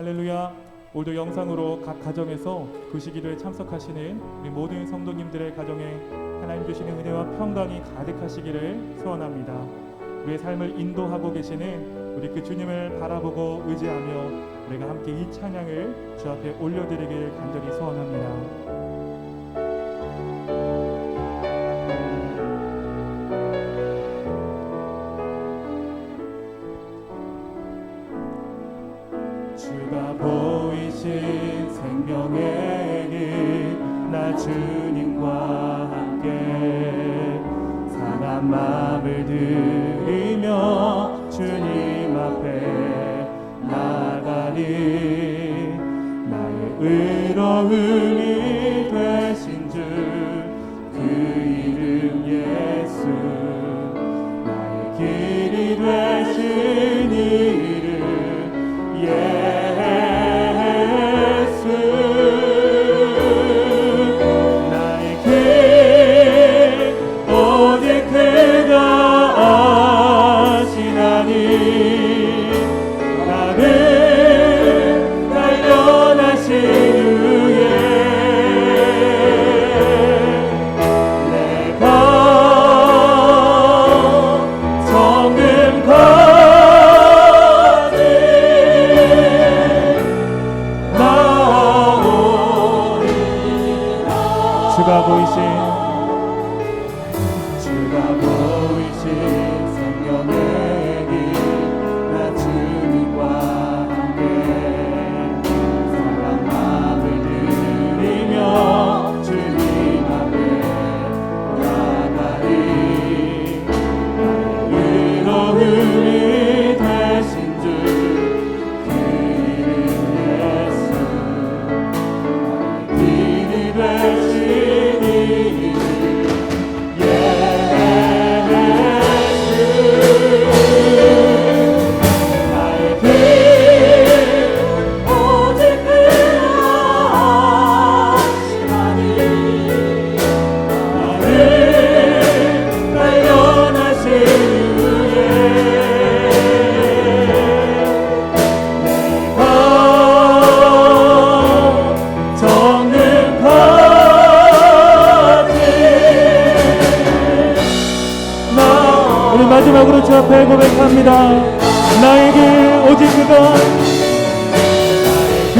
할렐루야. 오늘도 영상으로 각 가정에서 구시기도에 참석하시는 우리 모든 성도님들의 가정에 하나님 주시는 은혜와 평강이 가득하시기를 소원합니다. 우리의 삶을 인도하고 계시는 우리 그 주님을 바라보고 의지하며 우리가 함께 이 찬양을 주 앞에 올려드리길 간절히 소원합니다. 주가 보이신 생명의 길, 나 주님과 함께 상한 마음을 들이며 주님 앞에 나가니 나의 의로움이 되신 주 그 이름 예수, 나의 길이 되신 이름 예수, 나의 길 오직 그가 아시나니 나를 단련하신 후에 내가 정금까지 나오리라. 주가 보이신 생명의 길, 나 주님과 함께 사랑 마음을 드리며 주님 앞에 나가리 나의 의로움이 되신 주 그 이름 예수, 나의 길이 되신 이름 마지막으로 주 앞에 고백합니다. 나의 길 오직 그가, 나의 길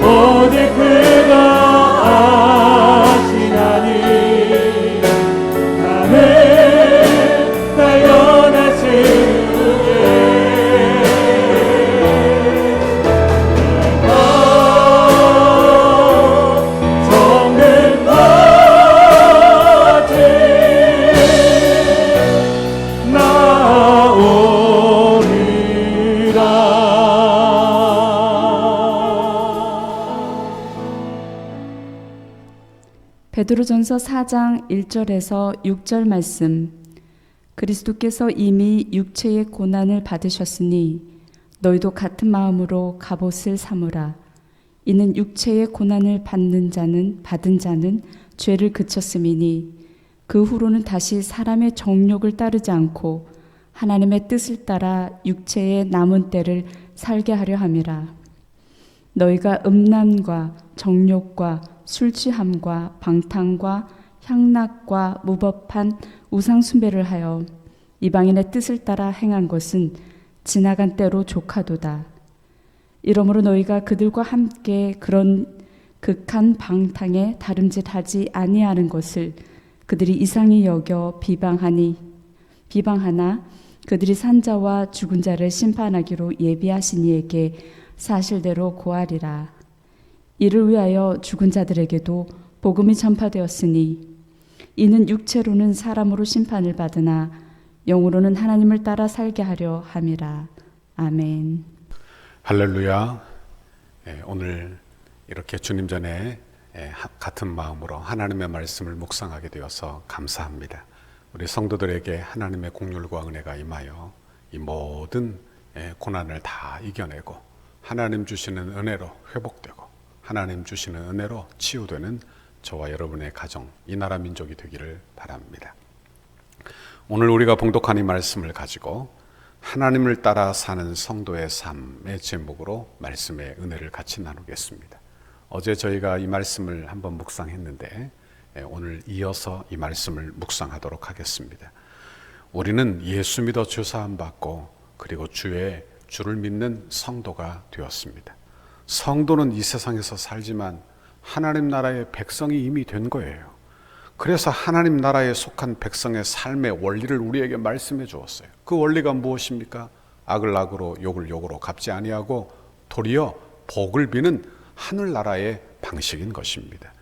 오직 그가 아시나니 나는 단련하신 후에 내가 정금까지 베드로전서 4장 1절에서 6절 말씀. 그리스도께서 이미 육체의 고난을 받으셨으니 너희도 같은 마음으로 갑옷을 삼으라. 이는 육체의 고난을 받은 자는 죄를 그쳤음이니 그 후로는 다시 사람의 정욕을 따르지 않고 하나님의 뜻을 따라 육체의 남은 때를 살게 하려 함이라. 너희가 음란과 정욕과 술 취함과 방탕과 향락과 무법한 우상 숭배를 하여 이방인의 뜻을 따라 행한 것은 지나간 때로 족하도다. 이러므로 너희가 그들과 함께 그런 극한 방탕에 다름질하지 아니하는 것을 그들이 이상히 여겨 비방하나 그들이 산자와 죽은 자를 심판하기로 예비하신 이에게 사실대로 고하리라. 이를 위하여 죽은 자들에게도 복음이 전파되었으니 이는 육체로는 사람으로 심판을 받으나 영으로는 하나님을 따라 살게 하려 함이라. 아멘. 할렐루야. 오늘 이렇게 주님 전에 같은 마음으로 하나님의 말씀을 묵상하게 되어서 감사합니다. 우리 성도들에게 하나님의 공률과 은혜가 임하여 이 모든 고난을 다 이겨내고 하나님 주시는 은혜로 회복되고 하나님 주시는 은혜로 치유되는 저와 여러분의 가정, 이 나라 민족이 되기를 바랍니다. 오늘 우리가 봉독한 이 말씀을 가지고 하나님을 따라 사는 성도의 삶의 제목으로 말씀의 은혜를 같이 나누겠습니다. 어제 저희가 이 말씀을 한번 묵상했는데 오늘 이어서 이 말씀을 묵상하도록 하겠습니다. 우리는 예수 믿어 주사함 받고 그리고 주를 믿는 성도가 되었습니다. 성도는 이 세상에서 살지만 하나님 나라의 백성이 이미 된 거예요. 그래서 하나님 나라에 속한 백성의 삶의 원리를 우리에게 말씀해 주었어요. 그 원리가 무엇입니까? 악을 악으로 욕을 욕으로 갚지 아니하고 도리어 복을 비는 하늘나라의 방식인 것입니다.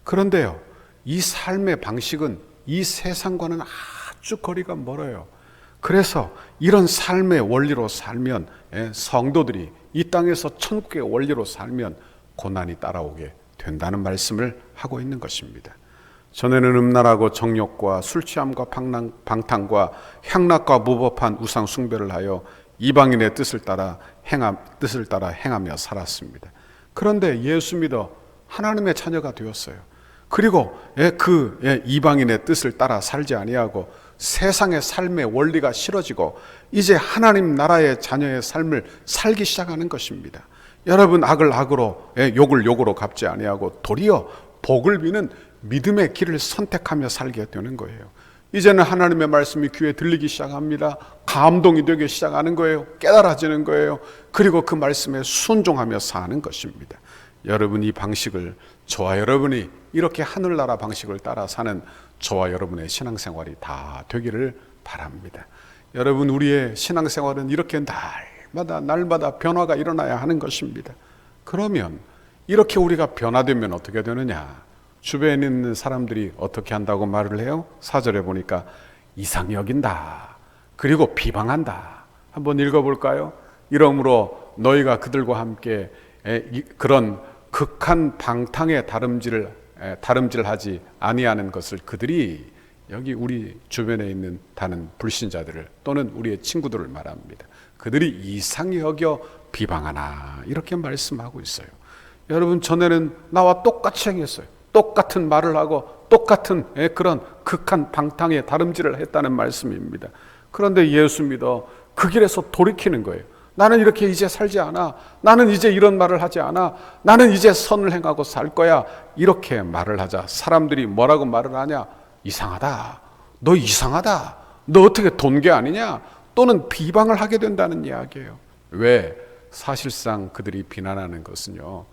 그런데요, 이 삶의 방식은 이 세상과는 아주 거리가 멀어요. 그래서 이런 삶의 원리로 살면, 성도들이 이 땅에서 천국의 원리로 살면 고난이 따라오게 된다는 말씀을 하고 있는 것입니다. 전에는 음란하고 정욕과 술 취함과 방탕과 향락과 무법한 우상 숭배를 하여 이방인의 뜻을 따라 행하며 살았습니다. 그런데 예수 믿어 하나님의 자녀가 되었어요. 그리고 그 이방인의 뜻을 따라 살지 아니하고 세상의 삶의 원리가 싫어지고 이제 하나님 나라의 자녀의 삶을 살기 시작하는 것입니다. 여러분, 악을 악으로 욕을 욕으로 갚지 아니하고 도리어 복을 비는 믿음의 길을 선택하며 살게 되는 거예요. 이제는 하나님의 말씀이 귀에 들리기 시작합니다. 감동이 되기 시작하는 거예요. 깨달아지는 거예요. 그리고 그 말씀에 순종하며 사는 것입니다. 여러분, 이 방식을 저와 여러분이 이렇게 하늘나라 방식을 따라 사는 저와 여러분의 신앙생활이 다 되기를 바랍니다. 여러분, 우리의 신앙생활은 이렇게 날마다 변화가 일어나야 하는 것입니다. 그러면 이렇게 우리가 변화되면 어떻게 되느냐? 주변에 있는 사람들이 어떻게 한다고 말을 해요? 4절에 보니까 이상히 여긴다. 그리고 비방한다. 한번 읽어볼까요? 이러므로 너희가 그들과 함께 그런 극한 방탕의 다름질하지 아니하는 것을 그들이, 여기 우리 주변에 있는 다른 불신자들을 또는 우리의 친구들을 말합니다. 그들이 이상히 여겨 비방하나, 이렇게 말씀하고 있어요. 여러분, 전에는 나와 똑같이 행했어요. 똑같은 말을 하고 똑같은 그런 극한 방탕의 다름질을 했다는 말씀입니다. 그런데 예수 믿어 그 길에서 돌이키는 거예요. 나는 이렇게 이제 살지 않아. 나는 이제 이런 말을 하지 않아. 나는 이제 선을 행하고 살 거야. 이렇게 말을 하자 사람들이 뭐라고 말을 하냐? 이상하다. 너 이상하다. 너 어떻게 돈게 아니냐? 또는 비방을 하게 된다는 이야기예요. 왜? 사실상 그들이 비난하는 것은요,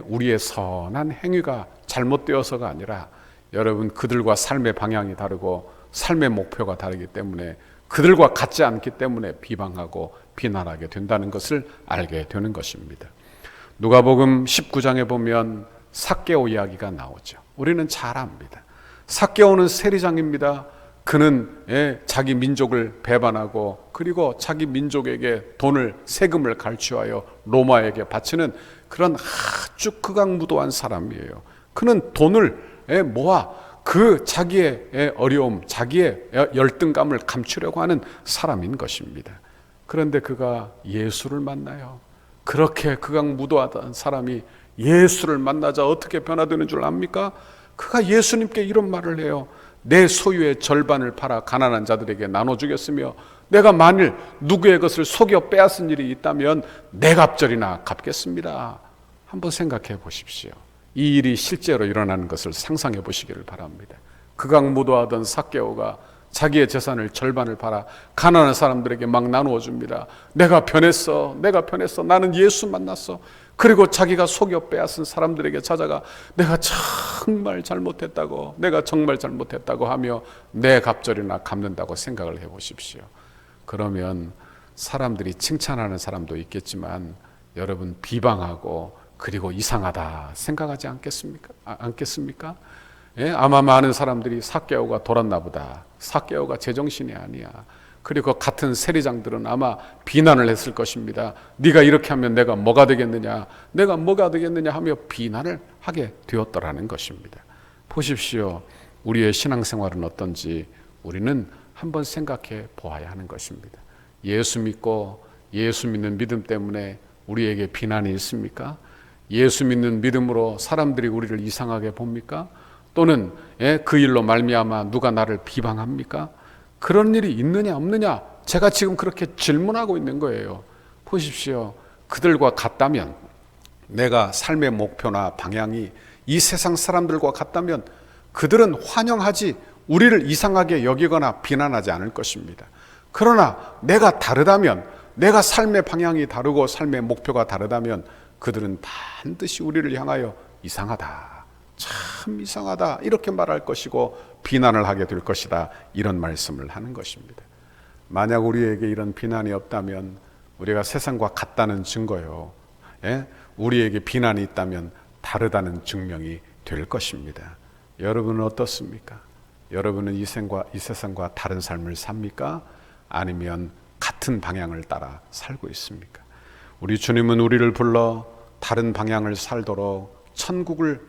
우리의 선한 행위가 잘못되어서가 아니라 여러분, 그들과 삶의 방향이 다르고 삶의 목표가 다르기 때문에 그들과 같지 않기 때문에 비방하고 비난하게 된다는 것을 알게 되는 것입니다. 누가복음 19장에 보면 삭개오 이야기가 나오죠. 우리는 잘 압니다. 삭개오는 세리장입니다. 그는 자기 민족을 배반하고 그리고 자기 민족에게 세금을 갈취하여 로마에게 바치는 그런 아주 극악무도한 사람이에요. 그는 돈을 모아 그 자기의 어려움, 자기의 열등감을 감추려고 하는 사람인 것입니다. 그런데 그가 예수를 만나요. 그렇게 극악무도하던 사람이 예수를 만나자 어떻게 변화되는 줄 압니까? 그가 예수님께 이런 말을 해요. 내 소유의 절반을 팔아 가난한 자들에게 나눠주겠으며 내가 만일 누구의 것을 속여 빼앗은 일이 있다면 내 갑절이나 갚겠습니다. 한번 생각해 보십시오. 이 일이 실제로 일어나는 것을 상상해 보시기를 바랍니다. 극악무도하던 삭개오가 자기의 재산을 절반을 팔아 가난한 사람들에게 막 나누어 줍니다. 내가 변했어. 나는 예수 만났어. 그리고 자기가 속여 빼앗은 사람들에게 찾아가 내가 정말 잘못했다고 하며 내 갑절이나 갚는다고 생각을 해보십시오. 그러면 사람들이 칭찬하는 사람도 있겠지만 여러분, 비방하고 그리고 이상하다 생각하지 않겠습니까? 아마 많은 사람들이 삭개오가 돌았나 보다. 삭개오가 제정신이 아니야. 그리고 같은 세리장들은 아마 비난을 했을 것입니다. 네가 이렇게 하면 내가 뭐가 되겠느냐 하며 비난을 하게 되었더라는 것입니다. 보십시오. 우리의 신앙생활은 어떤지 우리는 한번 생각해 보아야 하는 것입니다. 예수 믿고 예수 믿는 믿음 때문에 우리에게 비난이 있습니까? 예수 믿는 믿음으로 사람들이 우리를 이상하게 봅니까? 또는 그 일로 말미암아 누가 나를 비방합니까? 그런 일이 있느냐 없느냐 제가 지금 그렇게 질문하고 있는 거예요. 보십시오. 그들과 같다면, 내가 삶의 목표나 방향이 이 세상 사람들과 같다면 그들은 환영하지 우리를 이상하게 여기거나 비난하지 않을 것입니다. 그러나 내가 다르다면, 내가 삶의 방향이 다르고 삶의 목표가 다르다면 그들은 반드시 우리를 향하여 이상하다, 참 이상하다 이렇게 말할 것이고 비난을 하게 될 것이다, 이런 말씀을 하는 것입니다. 만약 우리에게 이런 비난이 없다면 우리가 세상과 같다는 증거요, 우리에게 비난이 있다면 다르다는 증명이 될 것입니다. 여러분은 어떻습니까? 여러분은 이 세상과 다른 삶을 삽니까? 아니면 같은 방향을 따라 살고 있습니까? 우리 주님은 우리를 불러 다른 방향을 살도록 천국을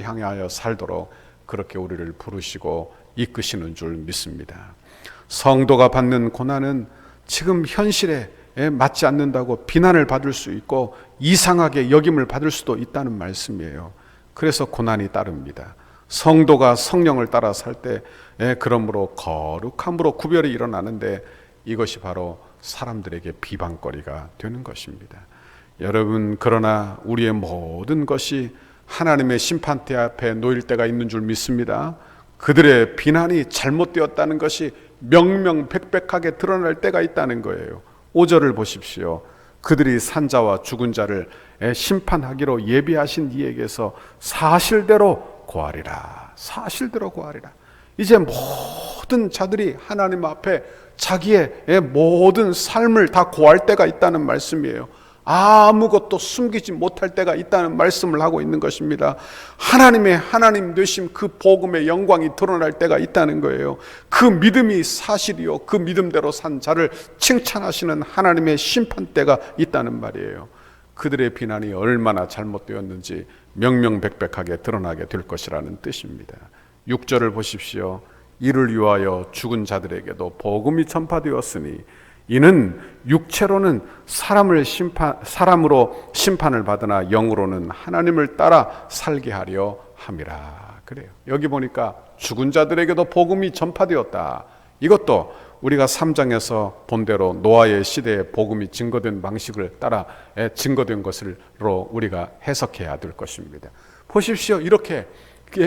향하여 살도록 그렇게 우리를 부르시고 이끄시는 줄 믿습니다. 성도가 받는 고난은 지금 현실에 맞지 않는다고 비난을 받을 수 있고 이상하게 여김을 받을 수도 있다는 말씀이에요. 그래서 고난이 따릅니다. 성도가 성령을 따라 살 때 그러므로 거룩함으로 구별이 일어나는데 이것이 바로 사람들에게 비방거리가 되는 것입니다. 여러분, 그러나 우리의 모든 것이 하나님의 심판대 앞에 놓일 때가 있는 줄 믿습니다. 그들의 비난이 잘못되었다는 것이 명명백백하게 드러날 때가 있다는 거예요. 5절을 보십시오. 그들이 산자와 죽은 자를 심판하기로 예비하신 이에게서 사실대로 고하리라. 사실대로 고하리라. 이제 모든 자들이 하나님 앞에 자기의 모든 삶을 다 고할 때가 있다는 말씀이에요. 아무것도 숨기지 못할 때가 있다는 말씀을 하고 있는 것입니다. 하나님의 하나님 되심 그 복음의 영광이 드러날 때가 있다는 거예요. 그 믿음이 사실이요, 그 믿음대로 산 자를 칭찬하시는 하나님의 심판대가 있다는 말이에요. 그들의 비난이 얼마나 잘못되었는지 명명백백하게 드러나게 될 것이라는 뜻입니다. 6절을 보십시오. 이를 위하여 죽은 자들에게도 복음이 전파되었으니 이는 육체로는 사람으로 심판을 받으나 영으로는 하나님을 따라 살게 하려 함이라. 그래요. 여기 보니까 죽은 자들에게도 복음이 전파되었다. 이것도 우리가 3장에서 본대로 노아의 시대에 복음이 증거된 방식을 따라 증거된 것으로 우리가 해석해야 될 것입니다. 보십시오. 이렇게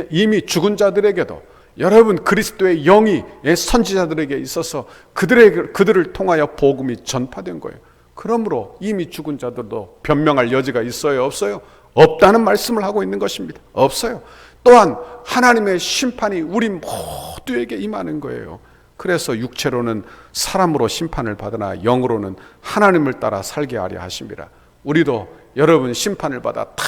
이미 죽은 자들에게도 여러분 그리스도의 영이 선지자들에게 있어서 그들을 통하여 복음이 전파된 거예요. 그러므로 이미 죽은 자들도 변명할 여지가 있어요, 없어요? 없다는 말씀을 하고 있는 것입니다. 없어요. 또한 하나님의 심판이 우리 모두에게 임하는 거예요. 그래서 육체로는 사람으로 심판을 받으나 영으로는 하나님을 따라 살게 하려 하심이라. 우리도 여러분 심판을 받아 다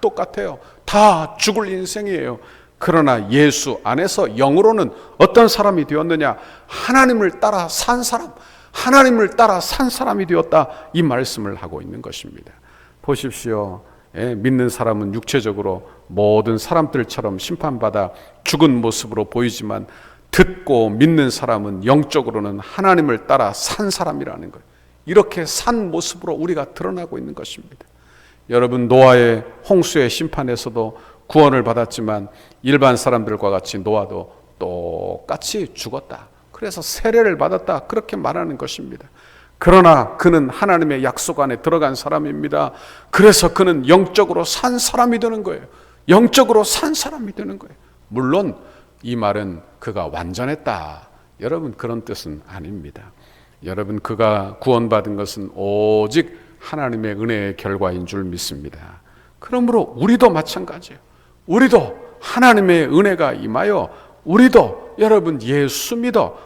똑같아요. 다 죽을 인생이에요. 그러나 예수 안에서 영으로는 어떤 사람이 되었느냐? 하나님을 따라 산 사람, 하나님을 따라 산 사람이 되었다, 이 말씀을 하고 있는 것입니다. 보십시오. 믿는 사람은 육체적으로 모든 사람들처럼 심판받아 죽은 모습으로 보이지만 듣고 믿는 사람은 영적으로는 하나님을 따라 산 사람이라는 거예요. 이렇게 산 모습으로 우리가 드러나고 있는 것입니다. 여러분, 노아의 홍수의 심판에서도 구원을 받았지만 일반 사람들과 같이 노아도 똑같이 죽었다. 그래서 세례를 받았다. 그렇게 말하는 것입니다. 그러나 그는 하나님의 약속 안에 들어간 사람입니다. 그래서 그는 영적으로 산 사람이 되는 거예요. 영적으로 산 사람이 되는 거예요. 물론 이 말은 그가 완전했다, 여러분 그런 뜻은 아닙니다. 여러분, 그가 구원받은 것은 오직 하나님의 은혜의 결과인 줄 믿습니다. 그러므로 우리도 마찬가지예요. 우리도 하나님의 은혜가 임하여 우리도 여러분 예수 믿어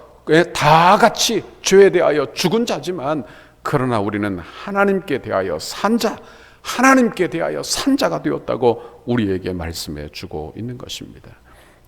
다 같이 죄에 대하여 죽은 자지만 그러나 우리는 하나님께 대하여 산 자, 하나님께 대하여 산 자가 되었다고 우리에게 말씀해 주고 있는 것입니다.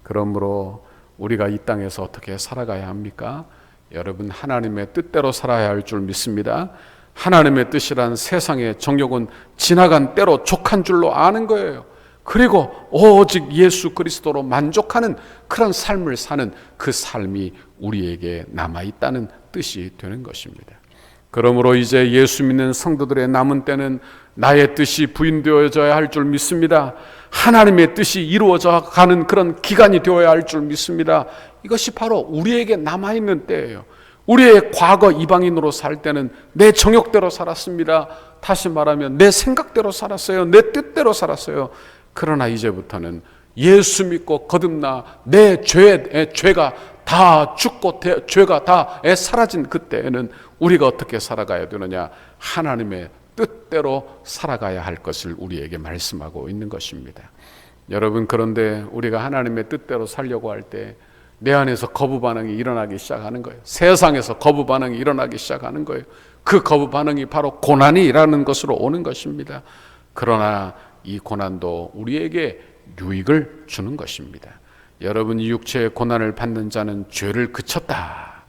그러므로 우리가 이 땅에서 어떻게 살아가야 합니까? 여러분, 하나님의 뜻대로 살아야 할 줄 믿습니다. 하나님의 뜻이란 세상의 정욕은 지나간 때로 족한 줄로 아는 거예요. 그리고 오직 예수 그리스도로 만족하는 그런 삶을 사는 그 삶이 우리에게 남아있다는 뜻이 되는 것입니다. 그러므로 이제 예수 믿는 성도들의 남은 때는 나의 뜻이 부인되어져야 할 줄 믿습니다. 하나님의 뜻이 이루어져 가는 그런 기간이 되어야 할 줄 믿습니다. 이것이 바로 우리에게 남아있는 때예요. 우리의 과거 이방인으로 살 때는 내 정욕대로 살았습니다. 다시 말하면 내 생각대로 살았어요. 내 뜻대로 살았어요. 그러나 이제부터는 예수 믿고 거듭나 내 죄가 다 죽고 죄가 다 사라진 그때에는 우리가 어떻게 살아가야 되느냐? 하나님의 뜻대로 살아가야 할 것을 우리에게 말씀하고 있는 것입니다. 여러분, 그런데 우리가 하나님의 뜻대로 살려고 할 때 내 안에서 거부 반응이 일어나기 시작하는 거예요. 세상에서 거부 반응이 일어나기 시작하는 거예요. 그 거부 반응이 바로 고난이라는 것으로 오는 것입니다. 그러나 이 고난도 우리에게 유익을 주는 것입니다. 여러분, 이 육체의 고난을 받는 자는 죄를 그쳤다.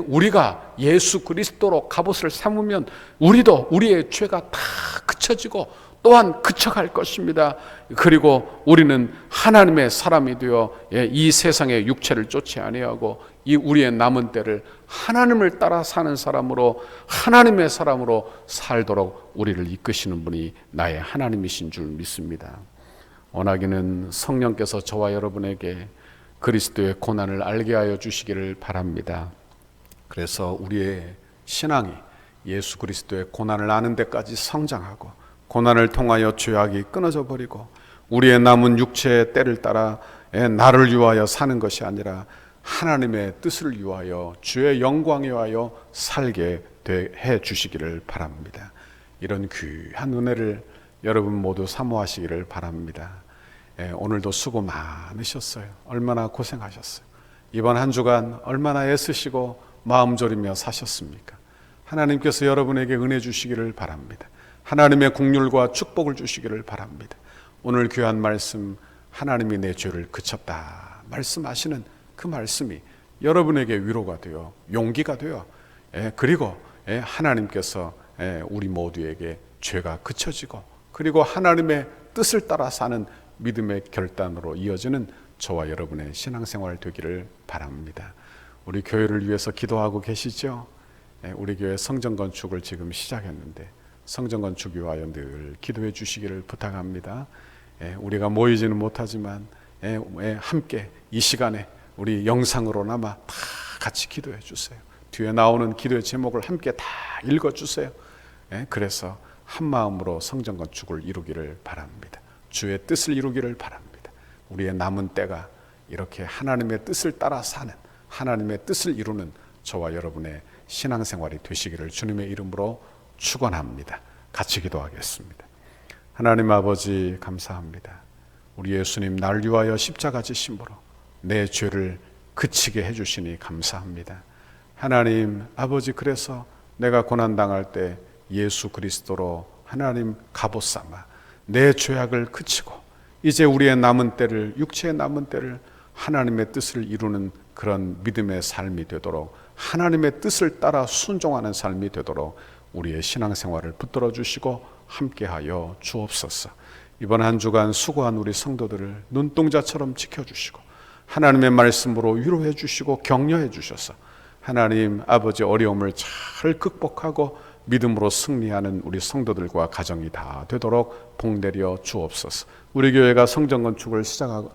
우리가 예수 그리스도로 갑옷을 삼으면 우리도 우리의 죄가 다 그쳐지고 또한 그쳐갈 것입니다. 그리고 우리는 하나님의 사람이 되어 이 세상의 육체를 쫓지 아니하고 이 우리의 남은 때를 하나님을 따라 사는 사람으로, 하나님의 사람으로 살도록 우리를 이끄시는 분이 나의 하나님이신 줄 믿습니다. 원하기는 성령께서 저와 여러분에게 그리스도의 고난을 알게 하여 주시기를 바랍니다. 그래서 우리의 신앙이 예수 그리스도의 고난을 아는 데까지 성장하고, 고난을 통하여 죄악이 끊어져 버리고 우리의 남은 육체의 때를 따라 나를 위하여 사는 것이 아니라 하나님의 뜻을 위하여 주의 영광에 위하여 살게 해 주시기를 바랍니다. 이런 귀한 은혜를 여러분 모두 사모하시기를 바랍니다. 오늘도 수고 많으셨어요. 얼마나 고생하셨어요. 이번 한 주간 얼마나 애쓰시고 마음 졸이며 사셨습니까? 하나님께서 여러분에게 은혜 주시기를 바랍니다. 하나님의 긍휼과 축복을 주시기를 바랍니다. 오늘 귀한 말씀, 하나님이 내 죄를 그쳤다 말씀하시는 그 말씀이 여러분에게 위로가 되어 용기가 되어 그리고 하나님께서 우리 모두에게 죄가 그쳐지고 그리고 하나님의 뜻을 따라 사는 믿음의 결단으로 이어지는 저와 여러분의 신앙생활 되기를 바랍니다. 우리 교회를 위해서 기도하고 계시죠? 우리 교회 성전 건축을 지금 시작했는데 성전 건축 위하여 늘 기도해 주시기를 부탁합니다. 우리가 모이지는 못하지만 함께 이 시간에 우리 영상으로나마 다 같이 기도해 주세요. 뒤에 나오는 기도의 제목을 함께 다 읽어 주세요. 그래서 한 마음으로 성전 건축을 이루기를 바랍니다. 주의 뜻을 이루기를 바랍니다. 우리의 남은 때가 이렇게 하나님의 뜻을 따라 사는, 하나님의 뜻을 이루는 저와 여러분의 신앙생활이 되시기를 주님의 이름으로 축원합니다. 같이 기도하겠습니다. 하나님 아버지, 감사합니다. 우리 예수님 날 위하여 십자가 지심으로 내 죄를 그치게 해주시니 감사합니다. 하나님 아버지, 그래서 내가 고난당할 때 예수 그리스도로 하나님 갑옷 삼아 내 죄악을 그치고 이제 우리의 남은 때를, 육체의 남은 때를 하나님의 뜻을 이루는 그런 믿음의 삶이 되도록, 하나님의 뜻을 따라 순종하는 삶이 되도록 우리의 신앙생활을 붙들어 주시고 함께하여 주옵소서. 이번 한 주간 수고한 우리 성도들을 눈동자처럼 지켜주시고 하나님의 말씀으로 위로해 주시고 격려해 주셔서 하나님 아버지 어려움을 잘 극복하고 믿음으로 승리하는 우리 성도들과 가정이 다 되도록 복내려 주옵소서. 우리 교회가 성전 건축을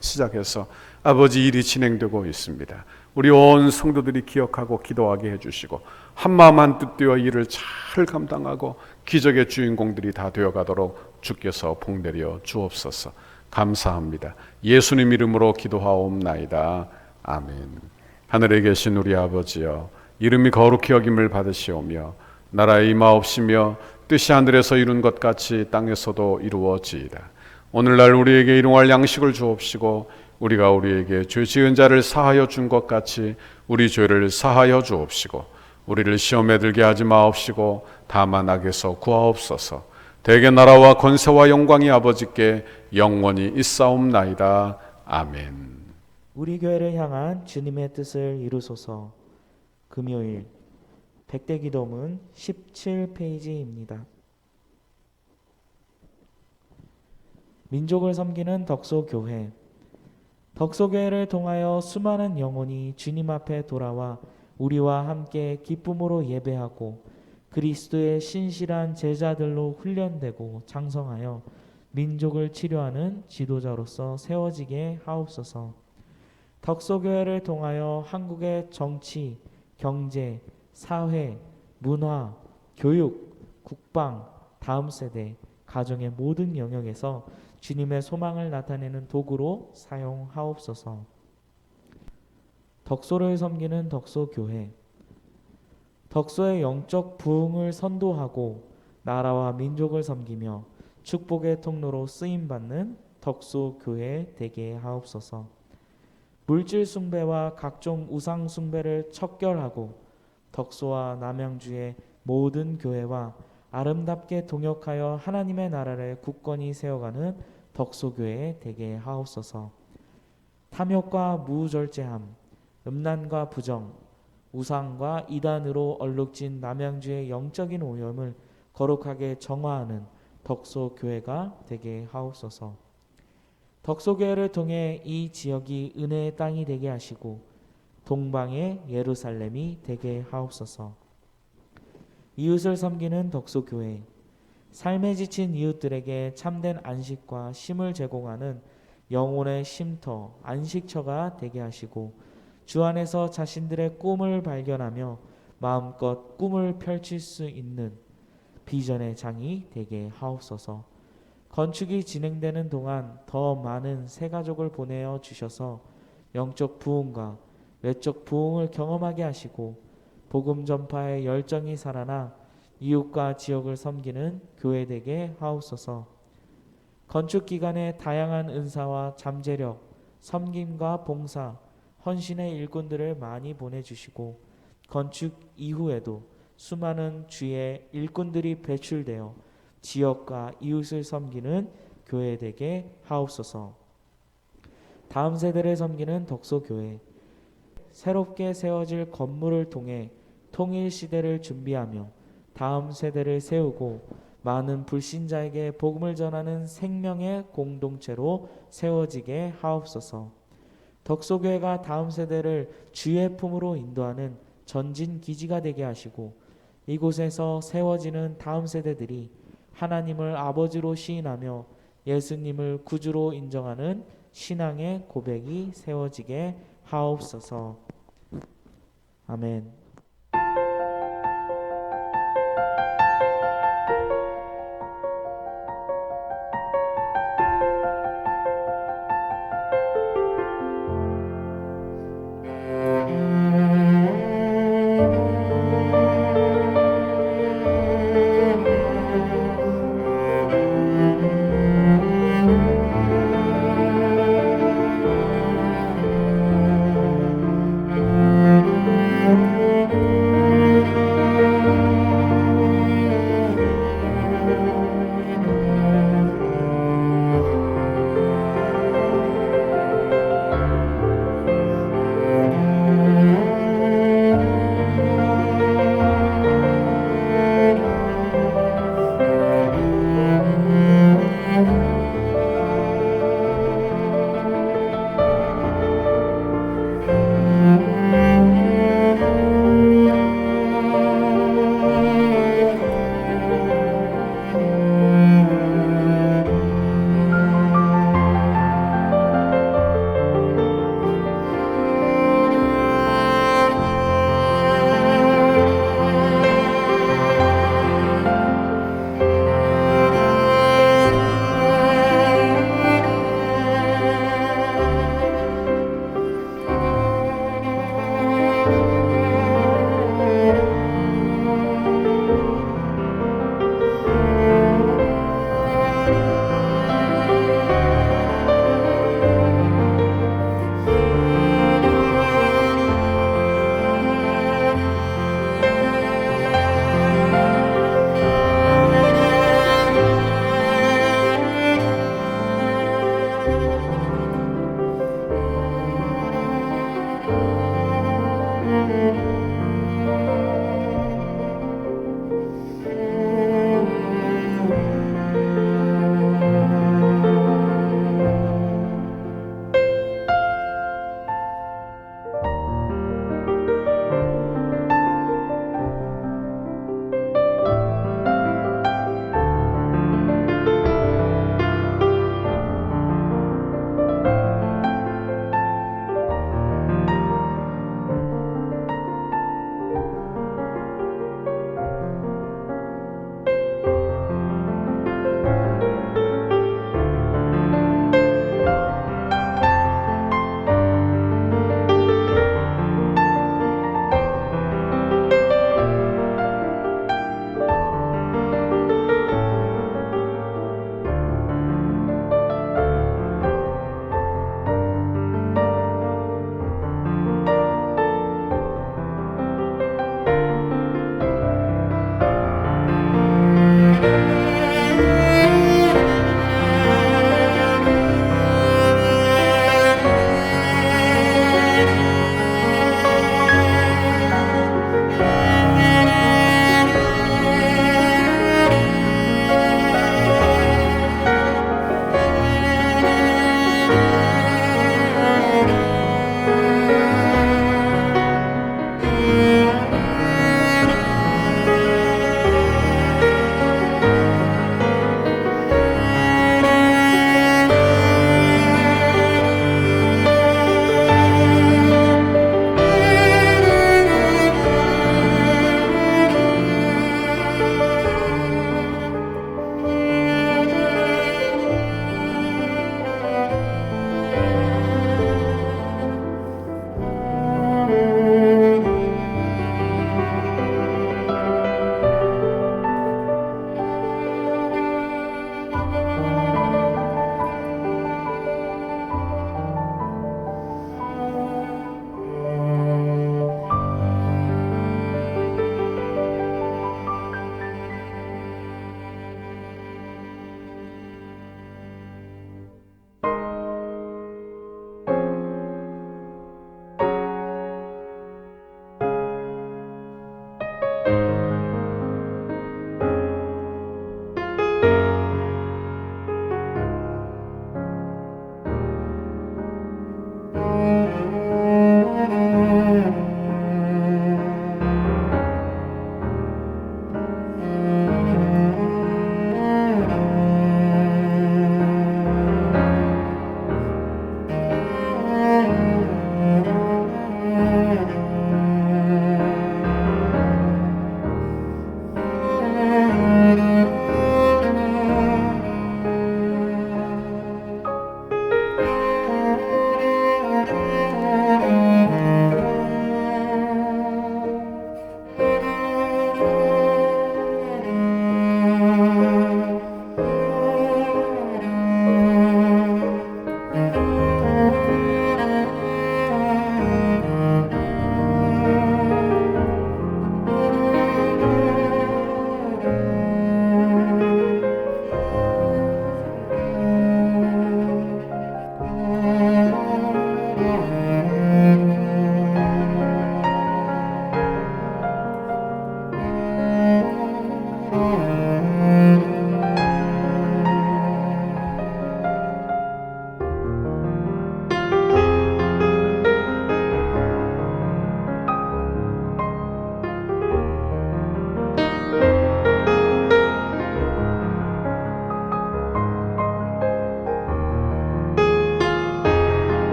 시작해서 아버지 일이 진행되고 있습니다. 우리 온 성도들이 기억하고 기도하게 해주시고 한마음 한뜻 되어 일을 잘 감당하고 기적의 주인공들이 다 되어가도록 주께서 복내려 주옵소서. 감사합니다. 예수님 이름으로 기도하옵나이다. 아멘. 하늘에 계신 우리 아버지여, 이름이 거룩히 여김을 받으시오며 나라의 임하옵시며 뜻이 하늘에서 이룬 것 같이 땅에서도 이루어지이다. 오늘날 우리에게 일용할 양식을 주옵시고 우리가 우리에게 죄 지은 자를 사하여 준 것 같이 우리 죄를 사하여 주옵시고 우리를 시험에 들게 하지 마옵시고 다만 악에서 구하옵소서. 대개 나라와 권세와 영광이 아버지께 영원히 있사옵나이다. 아멘. 우리 교회를 향한 주님의 뜻을 이루소서. 금요일 백대기도문 17페이지입니다. 민족을 섬기는 덕소교회. 덕소교회를 통하여 수많은 영혼이 주님 앞에 돌아와 우리와 함께 기쁨으로 예배하고 그리스도의 신실한 제자들로 훈련되고 장성하여 민족을 치료하는 지도자로서 세워지게 하옵소서. 덕소교회를 통하여 한국의 정치, 경제, 사회, 문화, 교육, 국방, 다음 세대, 가정의 모든 영역에서 주님의 소망을 나타내는 도구로 사용하옵소서. 덕소를 섬기는 덕소교회. 덕소의 영적 부흥을 선도하고 나라와 민족을 섬기며 축복의 통로로 쓰임받는 덕소교회 되게 하옵소서. 물질 숭배와 각종 우상 숭배를 척결하고 덕소와 남양주의 모든 교회와 아름답게 동역하여 하나님의 나라를 굳건히 세워가는 덕소교회 되게 하옵소서. 탐욕과 무절제함, 음란과 부정, 우상과 이단으로 얼룩진 남양주의 영적인 오염을 거룩하게 정화하는 덕소교회가 되게 하옵소서. 덕소교회를 통해 이 지역이 은혜의 땅이 되게 하시고 동방의 예루살렘이 되게 하옵소서. 이웃을 섬기는 덕소교회. 삶에 지친 이웃들에게 참된 안식과 쉼을 제공하는 영혼의 쉼터, 안식처가 되게 하시고 주 안에서 자신들의 꿈을 발견하며 마음껏 꿈을 펼칠 수 있는 비전의 장이 되게 하옵소서. 건축이 진행되는 동안 더 많은 새 가족을 보내어 주셔서 영적 부흥과 외적 부흥을 경험하게 하시고 복음 전파의 열정이 살아나 이웃과 지역을 섬기는 교회 되게 하옵소서. 건축 기간에 다양한 은사와 잠재력, 섬김과 봉사, 헌신의 일꾼들을 많이 보내주시고 건축 이후에도 수많은 주의 일꾼들이 배출되어 지역과 이웃을 섬기는 교회 되게 하옵소서. 다음 세대를 섬기는 덕소교회. 새롭게 세워질 건물을 통해 통일 시대를 준비하며 다음 세대를 세우고 많은 불신자에게 복음을 전하는 생명의 공동체로 세워지게 하옵소서. 덕소교회가 다음 세대를 주의 품으로 인도하는 전진 기지가 되게 하시고 이곳에서 세워지는 다음 세대들이 하나님을 아버지로 시인하며 예수님을 구주로 인정하는 신앙의 고백이 세워지게 하옵소서. 아멘.